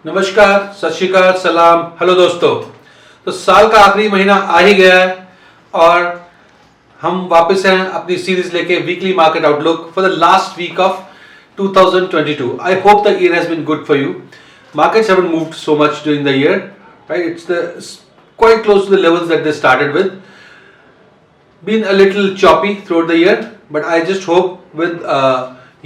नमस्कार, सत श्री अकाल, सलाम, हेलो दोस्तों। तो साल का आखिरी महीना आ ही गया है और हम वापस हैं अपनी सीरीज लेके weekly market outlook for the last week of 2022. I hope the year has been good for you. Markets haven't moved so much during the year, right? It's quite close to the levels that they started with. Been a little choppy throughout the year, but I just hope with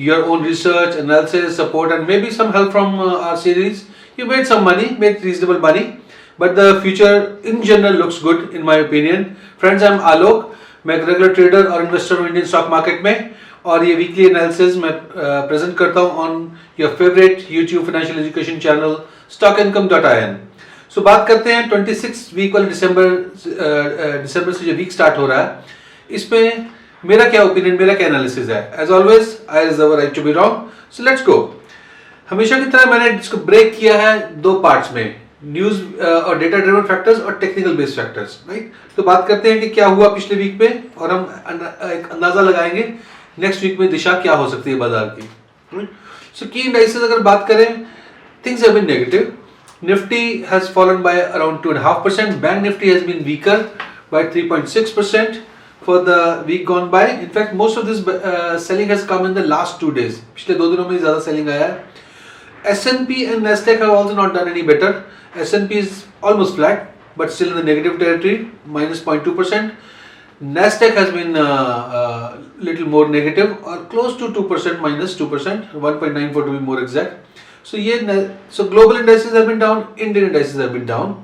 your own research, analysis, support, and maybe some help from our series, you made some money, made reasonable money. But the future in general looks good in my opinion. Friends, I'm Alok. मैं एक regular trader और investor हूँ Indian stock market में और ये weekly analysis मैं present करता हूँ on your favourite YouTube financial education channel stockincome.in. सो बात करते हैं 26 वीक वाले दिसंबर से जो वीक स्टार्ट हो रहा है, इसमें मेरा क्या ओपिनियन, मेरा क्या एनालिसिस है। As always I reserve right to be wrong, so let's go. हमेशा की तरह मैंने इसको ब्रेक किया है दो पार्ट्स में, न्यूज और डेटा ड्रिवन फैक्टर्स और टेक्निकल बेस्ड फैक्टर्स, राइट। तो बात करते हैं कि क्या हुआ पिछले वीक में और हम एक अंदाजा लगाएंगे नेक्स्ट वीक में दिशा क्या हो सकती है बाजार की। सो की इंडाइसेस अगर बात करें, things have been negative. Nifty has fallen by around 2.5%. Bank Nifty has been weaker by 3.6% for the week gone by. In fact, most of this selling has come in the last 2 days. पिछले 2 दिनों में ज़्यादा selling आया है. S&P and Nasdaq have also not done any better. S&P is almost flat, but still in the negative territory, minus 0.2%. Nasdaq has been little more negative, or close to 2%, minus 2%, 1.94 to be more exact. So global indices have been down, Indian indices have been down.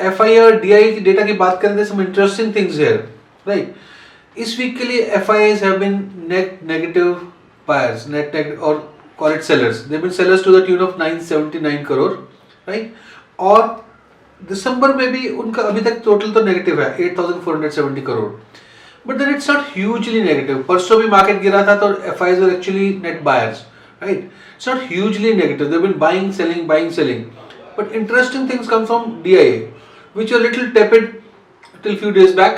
FI और DI की data की बात करें, some interesting things here, right? इस week के लिए FIs have been net negative buyers, net negative or call it sellers. They've been sellers to the tune of 979 crore, right? और दिसंबर में भी उनका अभी तक टोटल तो नेगेटिव है 8,470 crore, but then it's not hugely negative. परसों भी मार्केट गिरा था तो FIs were actually net buyers. Right, it's not hugely negative. They've been buying, selling. But interesting things come from DIA, which were little tepid till few days back.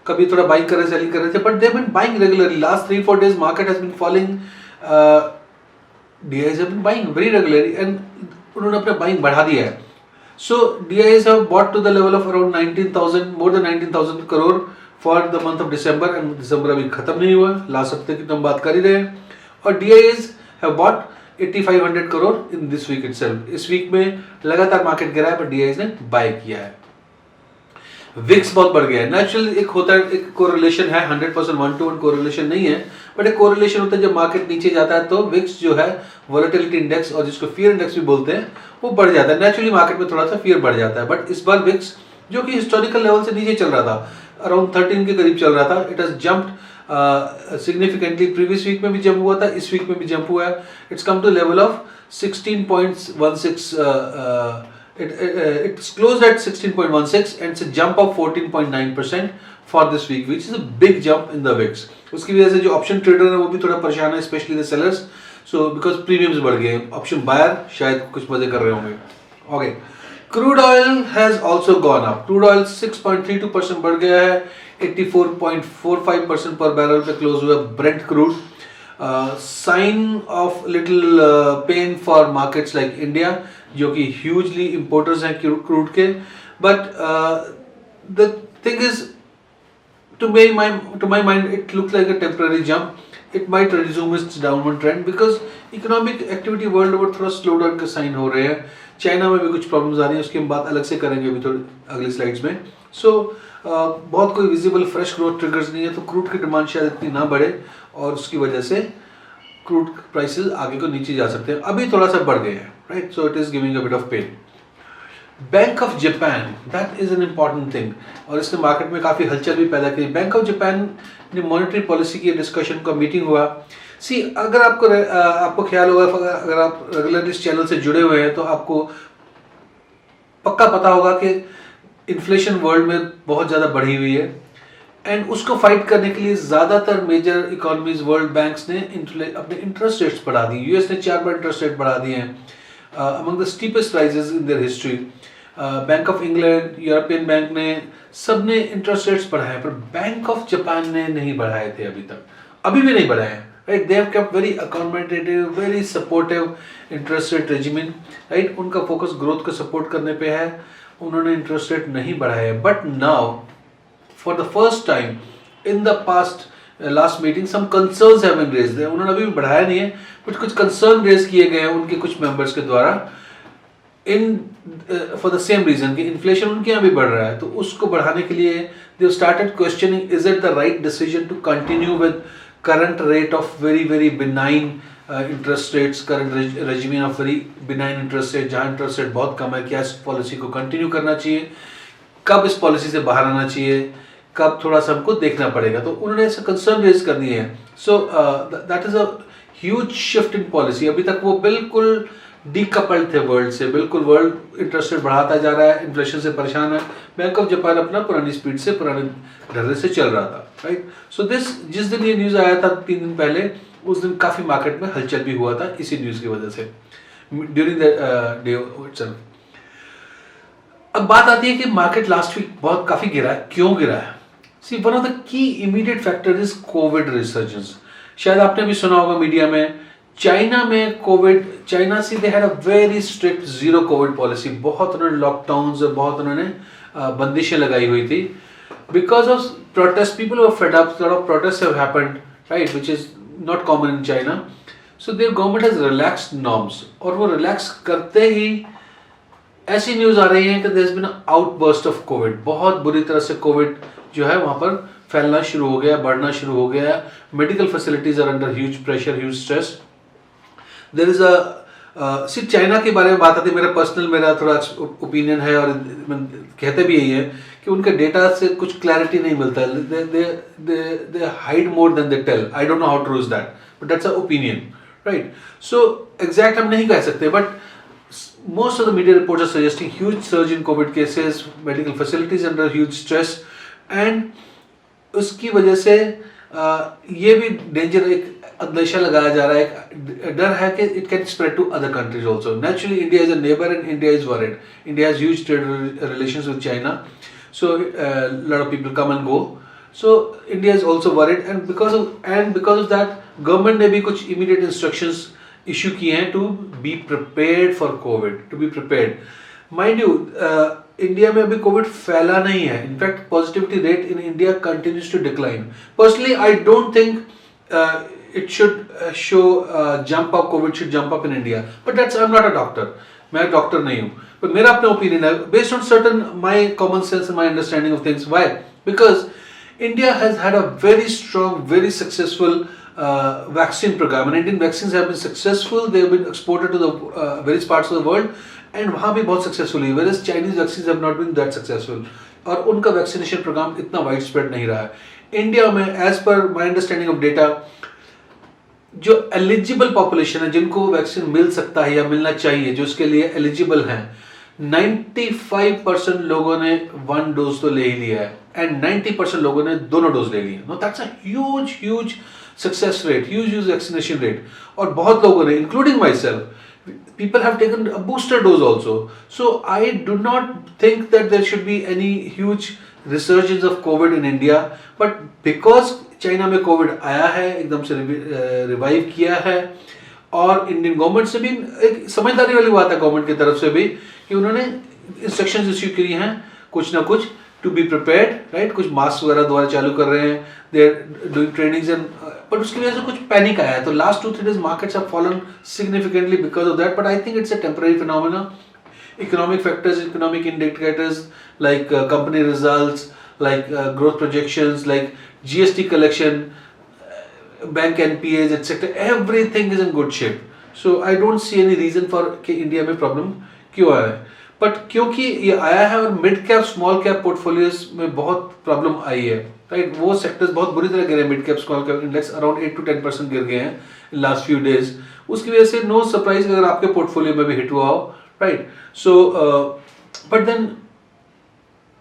कभी थोड़ा buying कर रहे, selling कर रहे थे, but they've been buying regularly. Last 3-4 days, market has been falling. DIAs have been buying very regularly, and उन्होंने अपना buying बढ़ा दिया है. So DIAs have bought to the level of around 19,000, more than 19,000 crore for the month of December, and December अभी खत्म नहीं हुआ. Last हफ्ते की तो हम बात कर ही रहे हैं. और DIAs have bought 8,500 crore in this week itself. इस वीक में लगातार मार्केट गिरा है पर DIAs ने बाय किया है. विक्स बहुत बढ़ गया है. नेचुरल एक होता है, एक कोरिलेशन है, 100% 1-to-1 कोरिलेशन नहीं है, बट एक कोरिलेशन होता है. जब मार्केट नीचे जाता है तो विक्स जो है वोलेटिलिटी इंडेक्स और जिसको फियर इंडेक्स भी बोलते हैं वो बढ़ जाता है. नेचुरली मार्केट में थोड़ा सा फियर बढ़ जाता है, बट इस बार विक्स जो कि हिस्टोरिकल लेवल से नीचे चल रहा था, अराउंड 13 के करीब चल रहा था, it has jumped significantly. Previous week में भी जंप हुआ था, इस वीक में भी जंप हुआ है. It's come to level of 16.16. It's closed at 16.16 and it's a jump of 14.9% for this week, which is a big jump in the VIX. उसकी वजह से जो ऑप्शन ट्रेडर है वो भी थोड़ा परेशान है, specially the sellers. So because premiums बढ़ गए, ऑप्शन बायर शायद कुछ मजे कर रहे होंगे. Okay, crude oil has also gone up. Crude oil 6.32% बढ़ गया है, 84.45% पर बैरल पे क्लोज हुआ. Brent crude sign off little pain for markets like India, जो कि ह्यूजली इंपोर्टर्स हैं क्रूड के. But the thing is, to my mind it looks like a temporary jump. It might resume its downward trend because economic activity world over थोड़ा slow down के sign हो रहे हैं. China में भी कुछ प्रॉब्लम्स आ रही हैं, उसकी हम बात अलग से करेंगे अभी थोड़ी अगली स्लाइड्स में. सो बहुत कोई विजिबल फ्रेश ग्रोथ ट्रिगर्स नहीं है, तो क्रूड की डिमांड शायद इतनी ना बढ़े और उसकी वजह से क्रूड प्राइसेस आगे को नीचे जा सकते हैं. अभी थोड़ा सा बढ़ गए हैं, right. So it is giving a bit of pain. Bank of Japan, that is an important thing, और इसने मार्केट में काफ़ी हलचल भी पैदा की. बैंक ऑफ जापान ने मॉनेटरी पॉलिसी की डिस्कशन का मीटिंग हुआ. सी, अगर आपको ख्याल होगा, अगर आप रेगुलर इस चैनल से जुड़े हुए हैं तो आपको पक्का पता होगा कि इन्फ्लेशन वर्ल्ड में बहुत ज़्यादा बढ़ी हुई है, एंड उसको फाइट करने के लिए ज़्यादातर मेजर इकोनॉमीज, वर्ल्ड बैंक्स ने अपने इंटरेस्ट रेट्स बढ़ा दी. यूएस ने 4 बार इंटरेस्ट रेट बढ़ा दिए हैं, among the steepest rises in their history. Bank of England, European bank ने, सब ने इंटरेस्ट रेट्स बढ़ाए, पर बैंक ऑफ जापान ने नहीं बढ़ाए थे अभी तक, अभी भी नहीं बढ़ाए हैं. right? They have kept very accommodative, very supportive interest rate regimen, right? उनका फोकस ग्रोथ को सपोर्ट करने पे है, उन्होंने इंटरेस्ट रेट नहीं बढ़ाया है. But now for the first time in the past last meeting some concerns have been raised. उन्होंने अभी भी बढ़ाया नहीं है, बट कुछ कंसर्न रेज किए गए हैं उनके कुछ मेंबर्स के द्वारा in for the same reason कि इन्फ्लेशन उनके यहाँ भी बढ़ रहा है. तो उसको बढ़ाने के लिए they started questioning is it the right decision to continue with current rate of very very benign interest rates, current regimen of very benign interest rate, जहाँ इंटरेस्ट रेट बहुत कम है. क्या इस पॉलिसी को कंटिन्यू करना चाहिए, कब इस पॉलिसी से बाहर आना चाहिए, कब थोड़ा सा हमको देखना पड़ेगा. तो उन्होंने ऐसे कंसर्न रेज कर दिए हैं. So that is a huge shift in policy. अभी तक वो बिल्कुल डीकपल्ड थे वर्ल्ड से, बिल्कुल वर्ल्ड इंटरेस्ट रेट बढ़ाता जा रहा है, इन्फ्लेशन से परेशान है. बैंक ऑफ जापान अपना पुरानी स्पीड से, पुराने ढर्रे से चल रहा था, राइट. सो जिस दिन ये न्यूज़ आया था 3 दिन पहले, उस दिन काफ़ी मार्केट में हलचल भी हुआ था इसी न्यूज़ की वजह से ड्यूरिंग द डे इटसेल्फ. अब बात आती है कि मार्केट लास्ट वीक बहुत काफ़ी गिरा है. क्यों गिरा है? See one of the key immediate factor is COVID resurgence. शायद आपने भी सुना होगा मीडिया में, चाइना में कोविड, चाइना से they had a very strict zero Covid policy. बहुत उन्होंने लॉकडाउन्स और बहुत उन्होंने बंदिशें लगाई हुई थी. Because of protest, people were fed up, lot of protest have happened, right, which is not common in China. So there government has relaxed norms, और वो रिलैक्स करते ही ऐसी न्यूज आ रही है कि there has been outburst of Covid. बहुत बुरी तरह से कोविड जो है वहां पर फैलना शुरू हो गया, बढ़ना शुरू हो गया. Medical facilities are under huge pressure, huge stress. There is a सिर्फ चाइना के बारे में बात आती है, मेरा थोड़ा ओपिनियन है, और कहते भी यही है कि उनके डेटा से कुछ क्लैरिटी नहीं मिलता है. They hide more than they tell. I don't know how true is that, but that's a opinion, right. So exact हम नहीं कह सकते, but most of the media reports are suggesting huge surge in COVID cases, medical facilities under huge stress, and उसकी वजह से ये भी danger, एक अंदेशा लगाया जा रहा है, एक डर है कि it can spread to other countries also. Naturally, India is a neighbor and India is worried. India has huge trade relations with China, so a lot of people come and go. So India is also worried, and because of that, government ने भी कुछ immediate instructions issue किए हैं to be prepared for Covid, to be prepared. Mind you, India में अभी Covid फैला नहीं है. In fact positivity rate in India continues to decline. Personally I don't think it should show jump up, Covid should jump up in India, but that's, I am not a doctor, मैं doctor नहीं हूँ, पर मेरा अपना opinion है based on certain my common sense and my understanding of things. Why? Because India has had a very strong, very successful vaccine program, and Indian vaccines have been successful. They have been exported to the various parts of the world, and वहाँ भी बहुत successful है. Whereas Chinese vaccines have not been that successful, और उनका vaccination program इतना widespread नहीं रहा है. इंडिया में, as per my understanding of data, जो eligible population है, जिनको वैक्सीन मिल सकता है या मिलना चाहिए, जो उसके लिए eligible हैं, 95% लोगों ने 1 डोज तो ले ही लिया है, एंड 90% लोगों ने दोनों डोज ले लिए. No, that's a huge success rate, huge vaccination rate. और बहुत लोगों ने, including myself, people have taken a booster dose also. So I do not think that there should be any huge resurgence of COVID in India, but because China में Covid आया है, एकदम से revive किया है, और Indian government से भी एक समझदारी वाली बात है गवर्नमेंट की तरफ से भी, कि उन्होंने इंस्ट्रक्शंस इश्यू करी हैं कुछ ना कुछ टू बी प्रिपेयर्ड, राइट. कुछ मास्क वगैरह दोबारा चालू कर रहे हैं, they are doing trainings, and but उसकी वजह से कुछ पैनिक आया है. तो last 2-3 days markets have fallen significantly because of that, but I think it's a temporary phenomena. Economic factors, economic indicators like company results, like growth projections, like GST collection, bank NPAs, etc. Everything is in good shape. So I don't see any reason for कि India में problem क्यों आया है. But क्योंकि ये आया है, और mid cap small cap portfolios में बहुत प्रॉब्लम आई है, राइट. वो सेक्टर्स बहुत बुरी तरह गिरे. Mid cap small cap index around 8 to 10% गिर गए हैं इन लास्ट फ्यू डेज. उसकी वजह से नो सरप्राइज अगर आपके पोर्टफोलियो में भी हिट हुआ हो, right. So but then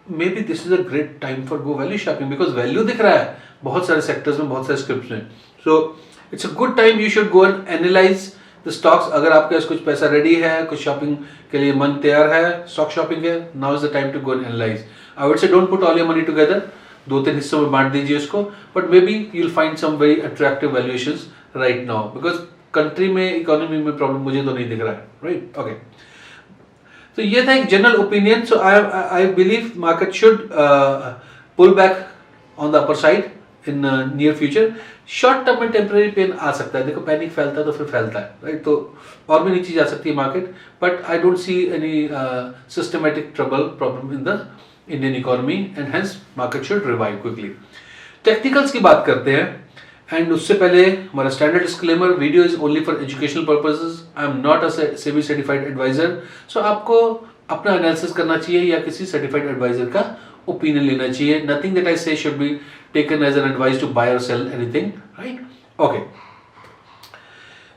maybe this is a great time for go value shopping, because value दिख रहा है बहुत सारे सेक्टर्स में, बहुत सारे स्क्रिप्ट्स में. So it's a good time, you should go and analyse the stocks. अगर आपके पास कुछ पैसा रेडी है, कुछ शॉपिंग के लिए मन तैयार है, स्टॉक शॉपिंग है, now is the time to go and analyse. I would say don't put all your money together, 2-3 हिस्सों में बांट दीजिए उसको, but maybe you will find some very attractive valuations right now because country में economy में problem मुझे तो नहीं दिख रहा है, राइट? ओके, तो ये था एक general opinion. So I believe market should pull back on the upper side in near future. Short term में टेम्पररी पेन आ सकता है, देखो पैनिक फैलता है तो फिर फैलता है, राइट? तो और भी नीचे जा सकती है market, but I don't see any systematic problem in the Indian economy and hence market should revive quickly. Technicals की बात करते हैं एंड उससे पहले हमारा standard disclaimer, video is only for educational purposes. I am not a SEBI certified advisor. So आपको अपना analysis करना चाहिए या किसी सर्टिफाइड एडवाइजर का ओपिनियन लेना चाहिए. Nothing that I say should be taken as an advice to buy और सेल एनीथिंग, राइट? ओके,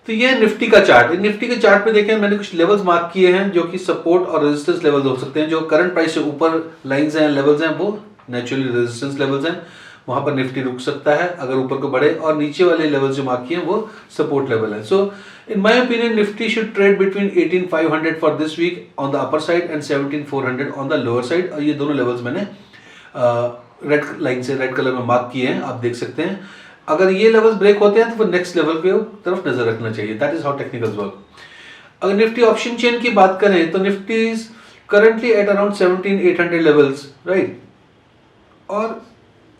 तो ये निफ्टी का चार्ट. निफ्टी के चार्ट पे देखें, मैंने कुछ लेवल्स मार्क किए हैं जो कि सपोर्ट और रेजिस्टेंस लेवल्स हो सकते हैं. जो करंट प्राइस से ऊपर लाइंस हैं, लेवल्स हैं, वो नेचुरली रेजिस्टेंस लेवल्स हैं, वहां पर निफ्टी रुक सकता है अगर ऊपर को बढ़े. और नीचे वाले लेवल्स जो मार्क किए हैं वो सपोर्ट लेवल है. So in my opinion Nifty should trade between 18500 for this week on the upper side and 17400 on the lower side. और ये दोनों लेवल्स मैंने रेड लाइन से रेड कलर में मार्क किए हैं, आप देख सकते हैं. अगर ये लेवल्स ब्रेक होते हैं तो फिर नेक्स्ट लेवल के तरफ नजर रखना चाहिए. That is how technicals work. अगर निफ्टी ऑप्शन चेन की बात करें तो Nifty is currently at around 17800 levels, right? और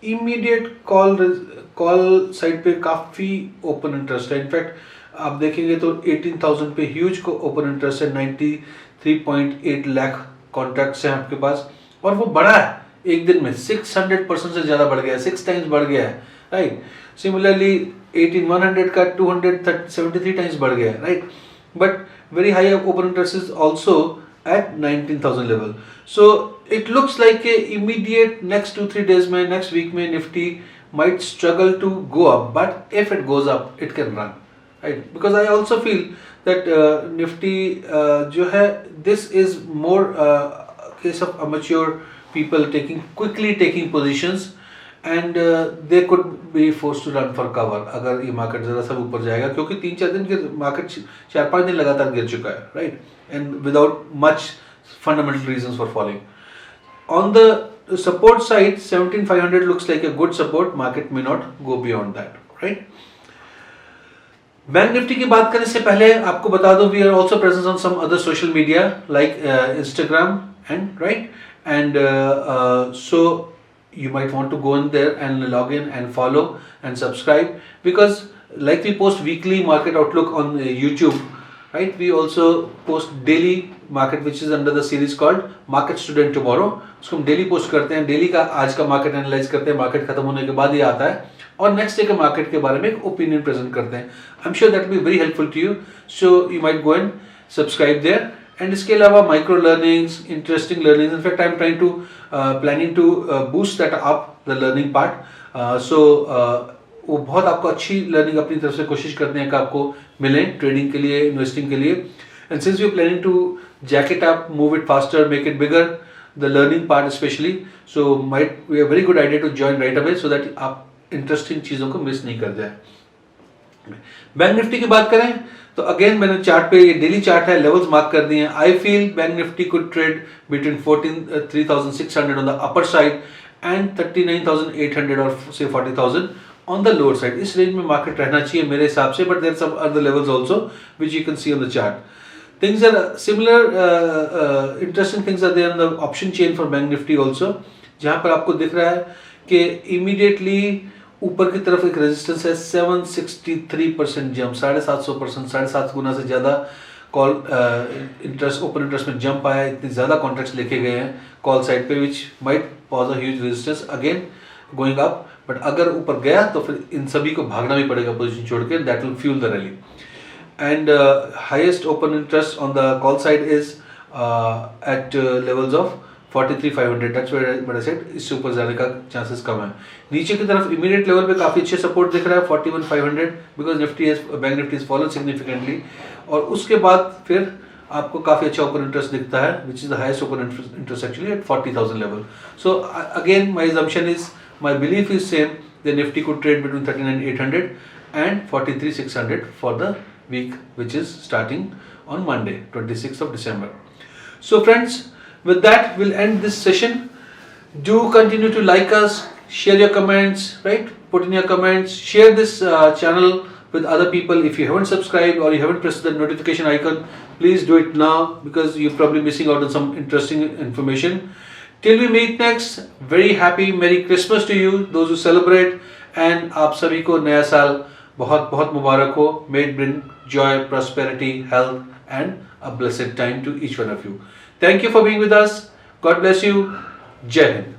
इमीडिएट कॉल साइड पे काफी ओपन इंटरेस्ट है. इनफैक्ट आप देखेंगे तो 18,000 पे ह्यूज को ओपन इंटरेस्ट है. 93.8 लाख कॉन्ट्रैक्ट्स हैं आपके पास और वो बढ़ा है एक दिन में 600% से ज्यादा बढ़ गया है, 6 टाइम्स बढ़ गया है, राइट? सिमिलरली 18100 का 273 टाइम्स बढ़ गया है, right? But very high open interest is also at 19,000 level. So it looks like a immediate next 2-3 days में, next week में Nifty might struggle to go up, but if it goes up it can run, right? Because I also feel that Nifty जो है, this is more case of amateur people quickly taking positions and they could be forced to run for cover अगर ये market जरा सा ऊपर जाएगा, क्योंकि 3-4 दिन के मार्केट 4-5 दिन लगातार गिर चुका है, right? And without much fundamental reasons for falling. On the support side, 17,500 looks like a good support. Market may not go beyond that, right? Bank Nifty की बात करने से पहले आपको बता दूं, we are also present on some other social media like Instagram and right, and so you might want to go in there and log in and follow and subscribe, because like we post weekly market outlook on YouTube, right? We also post daily market which is under the series called Market Student Tomorrow. उसको हम daily post करते हैं, daily का आज का market analyse करते हैं, market खत्म होने के बाद ये आता है और नेक्स्ट डे के मार्केट के बारे में एक ओपिनियन प्रेजेंट करते हैं. I am sure that be very helpful to you, so you might go and subscribe there. And इसके अलावा micro learnings, interesting learnings, in fact I am trying to planning to boost that up the learning part. So वो बहुत आपको अच्छी learning अपनी तरफ से कोशिश करते हैं कि आपको मिले ट्रेडिंग के लिए, इन्वेस्टिंग के लिए. And since we are planning to jack it up, move it faster, make it bigger, the learning part specially, so might we are very good idea to join right away so that आप interesting चीज़ों को miss नहीं कर जाए. Bank Nifty की बात करें तो अगेन मैंने चार्ट पे, ये डेली चार्ट है, लेवल्स मार्क कर दिए हैं. I feel bank Nifty could trade between 3,600 on the upper side and 39,800 और से 40,000 on the lower side. इस रेंज में मार्केट रहना चाहिए मेरे हिसाब से, but there are some other levels also which you can see on the chart. Things are similar, interesting things are there on the option chain for Bank Nifty also, जहाँ पर आपको दिख रहा है कि immediately ऊपर की तरफ एक रेजिस्टेंस है 763% जंप, 750%, 7.5 गुना से ज़्यादा कॉल इंटरेस्ट, ओपन इंटरेस्ट में जंप आया, इतने ज़्यादा कॉन्ट्रैक्ट्स लेके गए हैं कॉल साइड पे, which might pause a huge resistance again going up. But अगर ऊपर गया तो फिर इन सभी को भागना भी पड़ेगा पोजीशन छोड़ के, that will fuel the rally. And highest open interest on the call side is at levels of 43,500. That's what I said, इससे ऊपर जाने का चांसेस कम है. नीचे की तरफ इमीडिएट लेवल पे काफी अच्छे सपोर्ट दिख रहा है 41,500, because Nifty bank Nifty is fallen significantly. और उसके बाद फिर आपको काफी अच्छा ओपन इंटरेस्ट दिखता है, which is the highest open interest actually eight 40,000 level. So again my assumption is, my belief is same, the Nifty could trade between 39,800 and 43,600 for the week which is starting on Monday, 26th of December. So friends, with that we'll end this session. Do continue to like us, share your comments, right? Put in your comments, share this channel with other people. If you haven't subscribed or you haven't pressed the notification icon, please do it now, because you're probably missing out on some interesting information. Till we meet next, very happy Merry Christmas to you, those who celebrate, and आप सभी को नया साल बहुत बहुत मुबारक हो. May it bring joy, prosperity, health, and a blessed time to each one of you. Thank you for being with us. God bless you. Jai Hind.